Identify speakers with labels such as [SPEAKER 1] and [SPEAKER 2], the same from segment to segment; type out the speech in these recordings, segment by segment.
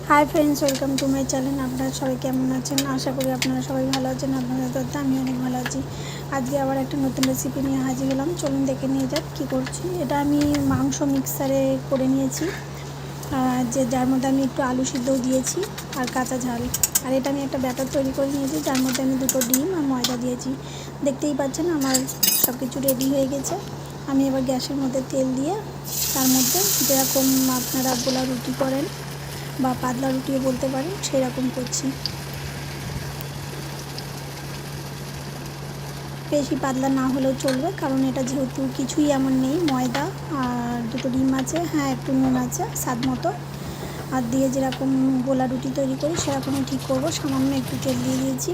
[SPEAKER 1] Hi friends, welcome to my channel. আপনারা সবাই কেমন আছেন? আশা করি আপনারা সবাই ভালো আছেন। আপনাদের দত্তে আমি অনেক ভালো আছি। আজকে আবার একটা নতুন রেসিপি নিয়ে হাজির হলাম। চলুন দেখে নিয়ে যাক কী করছি। এটা আমি মাংস মিক্সারে করে নিয়েছি, যার মধ্যে আমি একটু আলু সিদ্ধও দিয়েছি আর কাঁচা ঝাল। আর এটা আমি একটা ব্যাটার তৈরি করে নিয়েছি, যার মধ্যে আমি 2টো ডিম আর ময়দা দিয়েছি। দেখতেই পাচ্ছেন আমার সব কিছু রেডি হয়ে গেছে। আমি এবার গ্যাসের মধ্যে তেল দিয়ে তার মধ্যে যেরকম আপনারা গোলা রুটি করেন বা পাতলা রুটিও বলতে পারেন, সেই রকম করছি। বেশি পাতলা না হলেও চলবে, কারণ এটা যেহেতু কিছুই এমন নেই, ময়দা আর 2টো ডিম আছে, হ্যাঁ একটু নুন আছে স্বাদ মতো, আর দিয়ে যেরকম গোলা রুটি তৈরি করি সেরকমই ঠিক করবো। সামান্য একটু তেল দিয়ে দিয়েছি।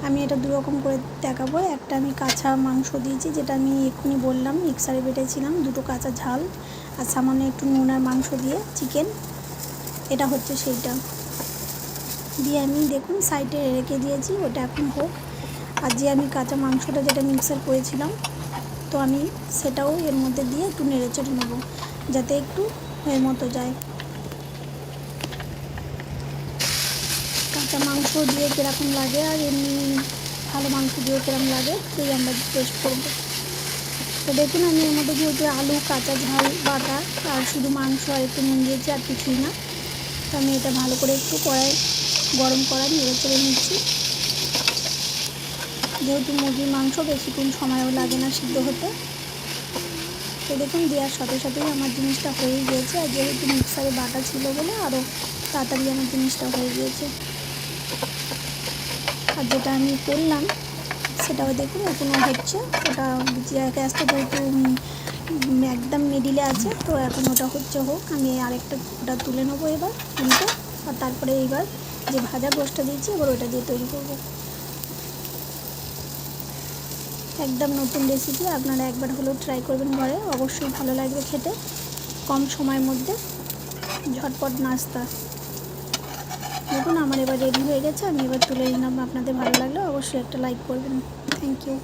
[SPEAKER 1] আমি এটা দুরকম করে দেখাবো। একটা আমি কাঁচা মাংস দিয়েছি, যেটা আমি এক্ষুনি বললাম মিক্সারে বেটেছিলাম, 2টো কাঁচা ঝাল আর সামান্য একটু নুন আর মাংস দিয়ে চিকেন, এটা হচ্ছে সেইটা দিয়ে আমি দেখুন সাইডে রেখে দিয়েছি। ওটা এখন হোক। আর যে আমি কাঁচা মাংসটা যেটা মিক্সার করেছিলাম, তো আমি সেটাও এর মধ্যে দিয়ে একটু নেড়ে চেড়ে নেবো, যাতে একটু এর মতো যায়। কাঁচা মাংস দিয়ে কীরকম লাগে আর এমনি ভালো মাংস দিয়ে কীরকম লাগে সেই আমরা টেস্ট করবো। তো দেখুন আমি এর মধ্যে যেহেতু আলু, কাঁচা ঝাল বাটা আর শুধু মাংস আর একটু নুন দিয়েছি, আর কিছুই না। তো আমি এটা ভালো করে একটু গরম কড়াই নেড়ে চেড়ে নিচ্ছি। যেহেতু মুরগির মাংস বেশিক্ষণ সময়ও লাগে না সিদ্ধ হতে। তো দেখুন দেওয়ার সাথে সাথেই আমার জিনিসটা হয়ে গিয়েছে, আর যেহেতু মিক্সারে বাটা ছিল বলে আরও তাড়াতাড়ি আমার জিনিসটা হয়ে গিয়েছে। আর যেটা আমি করলাম সেটাও দেখুন এখনও হচ্ছে। ওটা গ্যাসটা যেহেতু একদম মিডিলে আছে, তো এখন ওটা হচ্ছে হোক। আমি আরেকটা ওটা তুলে নেবো এবার উল্টে, আর তারপরে এইবার যে ভাজা গোশটা দিয়েছি এবার ওটা দিয়ে তৈরি করবো। একদম নতুন রেসিপি, আপনারা একবার হলেও ট্রাই করবেন ঘরে, অবশ্যই ভালো লাগবে খেতে। কম সময়ের মধ্যে ঝটপট নাস্তা। দেখুন আমার এবার রেডি হয়ে গেছে, আমি এবার তুলে নিলাম। আপনাদের ভালো লাগলে অবশ্যই একটা লাইক করবেন। Thank you.